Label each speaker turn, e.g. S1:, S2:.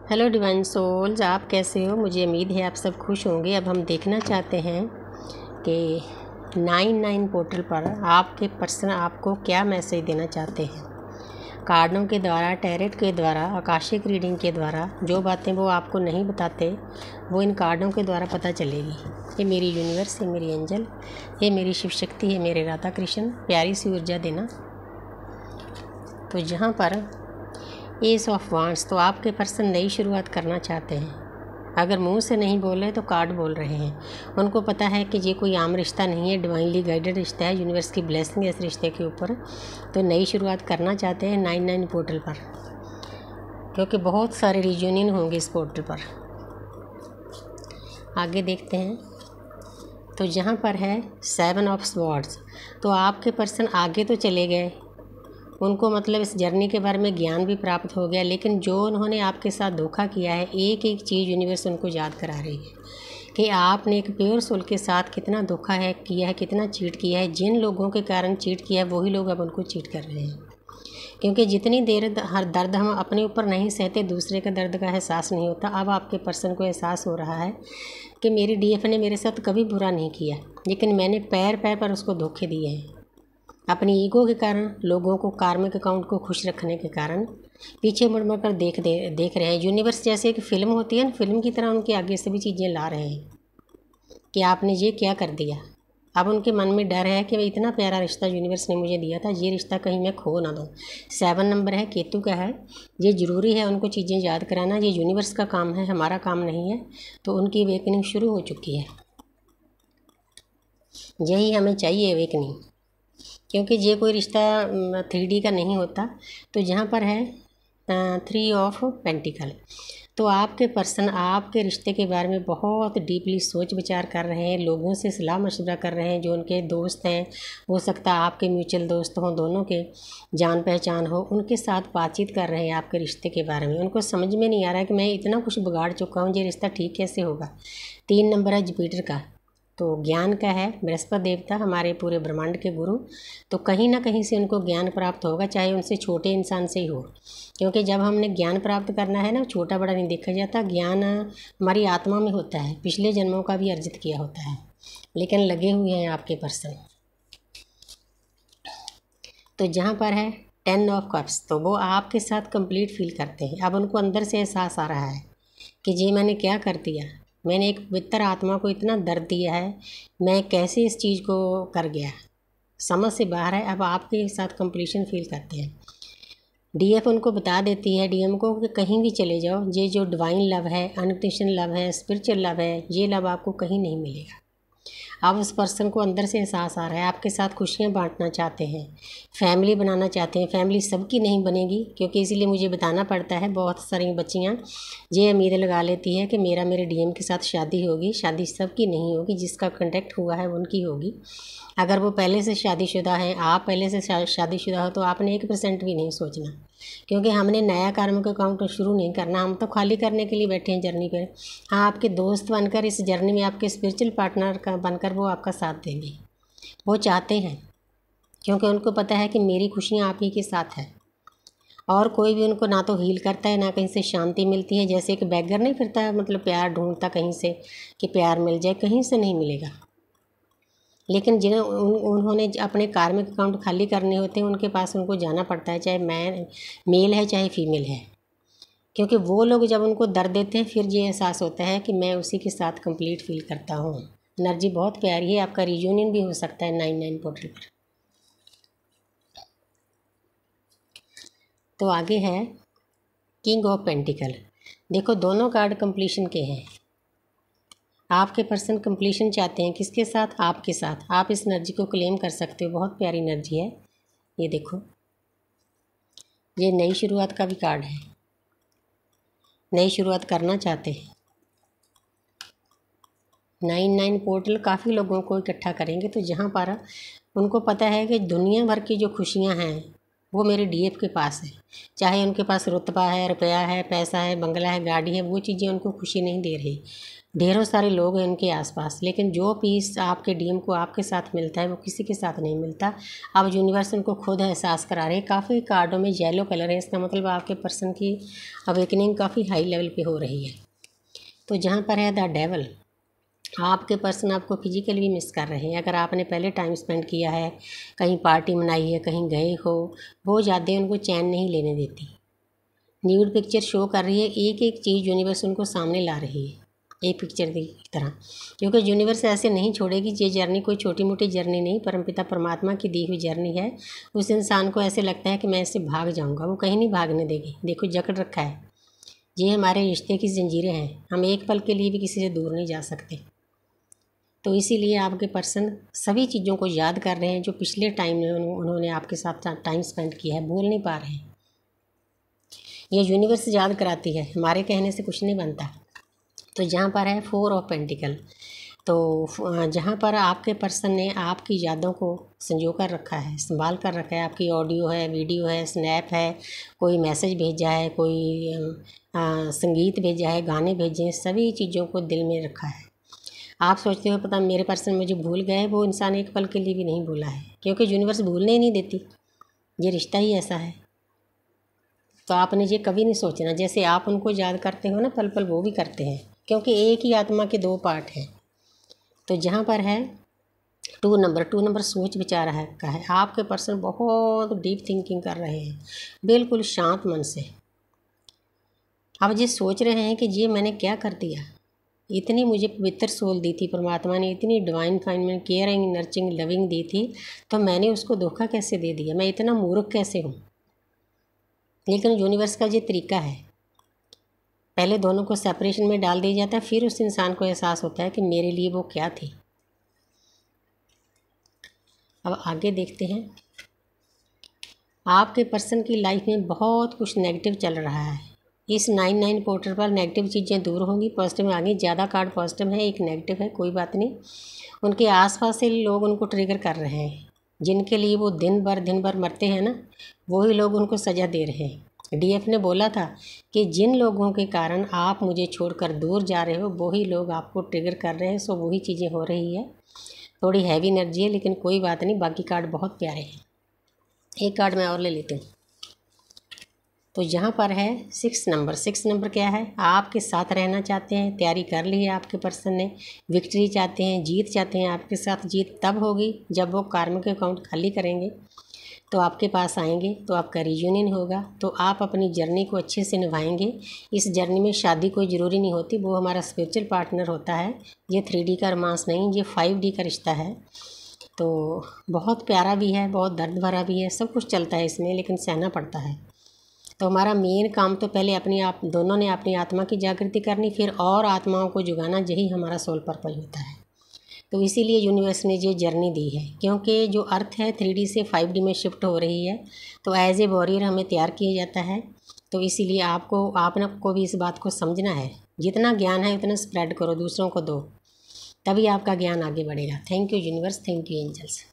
S1: Hello divine souls, आप कैसे हो। मुझे उम्मीद है आप सब खुश होंगे। अब हम देखना चाहते हैं कि 99 पोर्टल पर आपके पर्सन आपको क्या मैसेज देना चाहते हैं। कार्डों के द्वारा, टैरेट के द्वारा, आकाशिक रीडिंग के द्वारा जो बातें वो आपको नहीं बताते वो इन कार्डों के द्वारा पता चलेगी। ये मेरी यूनिवर्स है, मेरी एंजल, ये मेरी शिव शक्ति है, मेरे राधा कृष्ण, प्यारी सी ऊर्जा देना। तो जहाँ पर एस ऑफ वांड्स, तो आपके पर्सन नई शुरुआत करना चाहते हैं। अगर मुंह से नहीं बोल रहे तो कार्ड बोल रहे हैं। उनको पता है कि ये कोई आम रिश्ता नहीं है, डिवाइनली गाइडेड रिश्ता है, यूनिवर्स की ब्लेसिंग है इस रिश्ते के ऊपर। तो नई शुरुआत करना चाहते हैं 99 पोर्टल पर, क्योंकि बहुत सारे रियूनियन होंगे इस पोर्टल पर। आगे देखते हैं। तो जहाँ पर है 7 ऑफ स्वॉर्ड्स, तो आपके पर्सन आगे तो चले गए, उनको मतलब इस जर्नी के बारे में ज्ञान भी प्राप्त हो गया, लेकिन जो उन्होंने आपके साथ धोखा किया है, एक एक चीज़ यूनिवर्स उनको याद करा रही है कि आपने एक प्योर सोल के साथ कितना धोखा है किया है, कितना चीट किया है। जिन लोगों के कारण चीट किया है वही लोग अब उनको चीट कर रहे हैं, क्योंकि जितनी देर हर दर्द हम अपने ऊपर नहीं सहते, दूसरे का दर्द का एहसास नहीं होता। अब आपके पर्सन को एहसास हो रहा है कि मेरी डीएफ ने मेरे साथ कभी बुरा नहीं किया, लेकिन मैंने पैर पैर पर उसको धोखे दिए हैं। अपनी ईगो के कारण, लोगों को कार्मिक अकाउंट को खुश रखने के कारण पीछे मुड़ मुड़ कर देख रहे हैं। यूनिवर्स जैसे एक फ़िल्म होती है ना, फिल्म की तरह उनके आगे से भी चीज़ें ला रहे हैं कि आपने ये क्या कर दिया। अब उनके मन में डर है कि इतना प्यारा रिश्ता यूनिवर्स ने मुझे दिया था, ये रिश्ता कहीं मैं खो ना दूँ। 7 नंबर है, केतु का है। ये ज़रूरी है उनको चीज़ें याद कराना, ये यूनिवर्स का काम है, हमारा काम नहीं है। तो उनकी अवेकनिंग शुरू हो चुकी है, यही हमें चाहिए अवेकनिंग, क्योंकि ये कोई रिश्ता 3D का नहीं होता। तो जहाँ पर है 3 ऑफ पेंटिकल, तो आपके पर्सन आपके रिश्ते के बारे में बहुत डीपली सोच विचार कर रहे हैं, लोगों से सलाह मशवरा कर रहे हैं। जो उनके दोस्त हैं, हो सकता है आपके म्यूचुअल दोस्त हों, दोनों के जान पहचान हो, उनके साथ बातचीत कर रहे हैं आपके रिश्ते के बारे में। उनको समझ में नहीं आ रहा है कि मैं इतना कुछ बिगाड़ चुका हूँ, ये रिश्ता ठीक कैसे होगा। 3 नंबर है जुपिटर का, तो ज्ञान का है, बृहस्पति देवता हमारे पूरे ब्रह्मांड के गुरु। तो कहीं ना कहीं से उनको ज्ञान प्राप्त होगा, चाहे उनसे छोटे इंसान से ही हो, क्योंकि जब हमने ज्ञान प्राप्त करना है ना, छोटा बड़ा नहीं देखा जाता। ज्ञान हमारी आत्मा में होता है, पिछले जन्मों का भी अर्जित किया होता है, लेकिन लगे हुए हैं आपके पर्सन। तो जहाँ पर है 10 ऑफ कप्स, तो वो आपके साथ कंप्लीट फील करते हैं। अब उनको अंदर से एहसास आ रहा है कि जी मैंने क्या कर दिया, मैंने एक पवित्र आत्मा को इतना दर्द दिया है, मैं कैसे इस चीज़ को कर गया, समझ से बाहर है। अब आपके साथ कंप्लीशन फील करते हैं। डीएफ उनको बता देती है, डीएम को, कि कहीं भी चले जाओ, ये जो डिवाइन लव है, अनकंडीशनल लव है, स्पिरिचुअल लव है, ये लव आपको कहीं नहीं मिलेगा। अब उस पर्सन को अंदर से एहसास आ रहा है, आपके साथ खुशियाँ बांटना चाहते हैं, फैमिली बनाना चाहते हैं। फैमिली सबकी नहीं बनेगी, क्योंकि इसीलिए मुझे बताना पड़ता है। बहुत सारी बच्चियाँ ये उम्मीद लगा लेती है कि मेरे डीएम के साथ शादी होगी। शादी सबकी नहीं होगी, जिसका कॉन्टैक्ट हुआ है उनकी होगी। अगर वो पहले से शादीशुदा हैं, आप पहले से शादीशुदा हो, तो आपने 1% भी नहीं सोचना, क्योंकि हमने नया कार्मिक अकाउंट शुरू नहीं करना। हम तो खाली करने के लिए बैठे हैं जर्नी पर। हाँ, आपके दोस्त बनकर इस जर्नी में, आपके स्पिरिचुअल पार्टनर का बनकर वो आपका साथ देंगे। वो चाहते हैं, क्योंकि उनको पता है कि मेरी खुशियाँ आप ही के साथ है। और कोई भी उनको ना तो हील करता है, ना कहीं से शांति मिलती है। जैसे कि बैगर नहीं फिरता है, मतलब प्यार ढूंढता कहीं से कि प्यार मिल जाए, कहीं से नहीं मिलेगा। लेकिन जिन्हें उन्होंने अपने कार्मिक अकाउंट खाली करने होते हैं, उनके पास उनको जाना पड़ता है, चाहे मेल है चाहे फीमेल है, क्योंकि वो लोग जब उनको दर्द देते हैं, फिर ये एहसास होता है कि मैं उसी के साथ कंप्लीट फील करता हूँ। एनर्जी बहुत प्यारी है, आपका रियूनियन भी हो सकता है 99 पोर्टल पर। तो आगे है किंग ऑफ पेंटिकल। देखो, दोनों कार्ड कंप्लीशन के हैं। आपके पर्सन कंप्लीशन चाहते हैं, किसके साथ? आपके साथ। आप इस एनर्जी को क्लेम कर सकते हो, बहुत प्यारी एनर्जी है। ये देखो, ये नई शुरुआत का भी कार्ड है, नई शुरुआत करना चाहते हैं। 99 पोर्टल काफ़ी लोगों को इकट्ठा करेंगे। तो जहाँ पर उनको पता है कि दुनिया भर की जो खुशियाँ हैं वो मेरे डीएफ के पास है, चाहे उनके पास रुतबा है, रुपया है, पैसा है, बंगला है, गाड़ी है, वो चीज़ें उनको खुशी नहीं दे रही। ढेरों सारे लोग हैं उनके आसपास, लेकिन जो पीस आपके डीएम को आपके साथ मिलता है वो किसी के साथ नहीं मिलता। अब यूनिवर्स उनको खुद एहसास करा रहे हैं। काफ़ी कार्डों में येलो कलर है, इसका मतलब आपके पर्सन की अवेकनिंग काफ़ी हाई लेवल पे हो रही है। तो जहाँ पर है द डेवल, आपके पर्सन आपको फिजिकली भी मिस कर रहे हैं। अगर आपने पहले टाइम स्पेंड किया है, कहीं पार्टी मनाई है, कहीं गए हो, वो ज़्यादा उनको चैन नहीं लेने देती। न्यूड पिक्चर शो कर रही है, एक एक चीज़ यूनिवर्स उनको सामने ला रही है एक पिक्चर की तरह, क्योंकि यूनिवर्स ऐसे नहीं छोड़ेगी। ये जर्नी कोई छोटी मोटी जर्नी नहीं, परमपिता परमात्मा की दी हुई जर्नी है। उस इंसान को ऐसे लगता है कि मैं इससे भाग जाऊंगा, वो कहीं नहीं भागने देगी। देखो जकड़ रखा है। ये हमारे रिश्ते की जंजीरें हैं, हम एक पल के लिए भी किसी से दूर नहीं जा सकते। तो इसीलिए आपके पर्सन सभी चीज़ों को याद कर रहे हैं जो पिछले टाइम में उन्होंने आपके साथ टाइम स्पेंड किया है, भूल नहीं पा रहे हैं। ये यूनिवर्स याद कराती है, हमारे कहने से कुछ नहीं बनता। तो जहाँ पर है 4 ऑफ पेंटिकल, तो जहाँ पर आपके पर्सन ने आपकी यादों को संजो कर रखा है, संभाल कर रखा है। आपकी ऑडियो है, वीडियो है, स्नैप है, कोई मैसेज भेजा है, कोई संगीत भेजा है, गाने भेजे हैं, सभी चीज़ों को दिल में रखा है। आप सोचते हो पता मेरे पर्सन मुझे भूल गए, वो इंसान एक पल के लिए भी नहीं भूला है, क्योंकि यूनिवर्स भूलने ही नहीं देती। ये रिश्ता ही ऐसा है। तो आपने ये कभी नहीं सोचना, जैसे आप उनको याद करते हो ना पल पल, वो भी करते हैं, क्योंकि एक ही आत्मा के 2 पार्ट हैं। तो जहाँ पर है 2 नंबर सोच विचार है का है। आपके पर्सन बहुत डीप थिंकिंग कर रहे हैं, बिल्कुल शांत मन से। अब ये सोच रहे हैं कि ये मैंने क्या कर दिया, इतनी मुझे पवित्र सोल दी थी परमात्मा ने, इतनी divine fine caring nurturing loving दी थी, तो मैंने उसको धोखा कैसे दे दिया, मैं इतना मूर्ख कैसे हूँ। लेकिन यूनिवर्स का ये तरीका है, पहले दोनों को सेपरेशन में डाल दिया जाता है, फिर उस इंसान को एहसास होता है कि मेरे लिए वो क्या थी। अब आगे देखते हैं। आपके पर्सन की लाइफ में बहुत कुछ नेगेटिव चल रहा है। इस 9 पोर्टल पर नेगेटिव चीज़ें दूर होंगी, पॉजिटिव में आगे। ज़्यादा कार्ड पॉजिटिव है, एक नेगेटिव है, कोई बात नहीं। उनके आसपास से लोग उनको ट्रिगर कर रहे हैं, जिनके लिए वो दिन भर मरते हैं ना, वही लोग उनको सज़ा दे रहे हैं। डीएफ ने बोला था कि जिन लोगों के कारण आप मुझे छोड़कर दूर जा रहे हो, वही लोग आपको ट्रिगर कर रहे हैं। सो वही चीज़ें हो रही है। थोड़ी हैवी एनर्जी है, लेकिन कोई बात नहीं, बाकी कार्ड बहुत प्यारे हैं। एक कार्ड मैं और ले लेती हूँ। तो यहाँ पर है 6 नंबर क्या है, आपके साथ रहना चाहते हैं, तैयारी कर ली है आपके पर्सन ने, विक्ट्री चाहते हैं, जीत चाहते हैं। आपके साथ जीत तब होगी जब वो कार्मिक अकाउंट खाली करेंगे, तो आपके पास आएंगे, तो आपका रियूनियन होगा, तो आप अपनी जर्नी को अच्छे से निभाएंगे। इस जर्नी में शादी कोई ज़रूरी नहीं होती, वो हमारा स्पिरिचुअल पार्टनर होता है। ये 3D का रोमांस नहीं, ये 5D का रिश्ता है। तो बहुत प्यारा भी है, बहुत दर्द भरा भी है, सब कुछ चलता है इसमें, लेकिन सहना पड़ता है। तो हमारा मेन काम तो पहले दोनों ने अपनी आत्मा की जागृति करनी, फिर और आत्माओं को जगाना, यही हमारा सोल पर्पस होता है। तो इसीलिए यूनिवर्स ने ये जर्नी दी है, क्योंकि जो अर्थ है 3D से 5D में शिफ्ट हो रही है, तो एज ए वॉरियर हमें तैयार किया जाता है। तो इसीलिए आपको भी इस बात को समझना है। जितना ज्ञान है उतना स्प्रेड करो, दूसरों को दो, तभी आपका ज्ञान आगे बढ़ेगा। Thank you universe, thank you angels.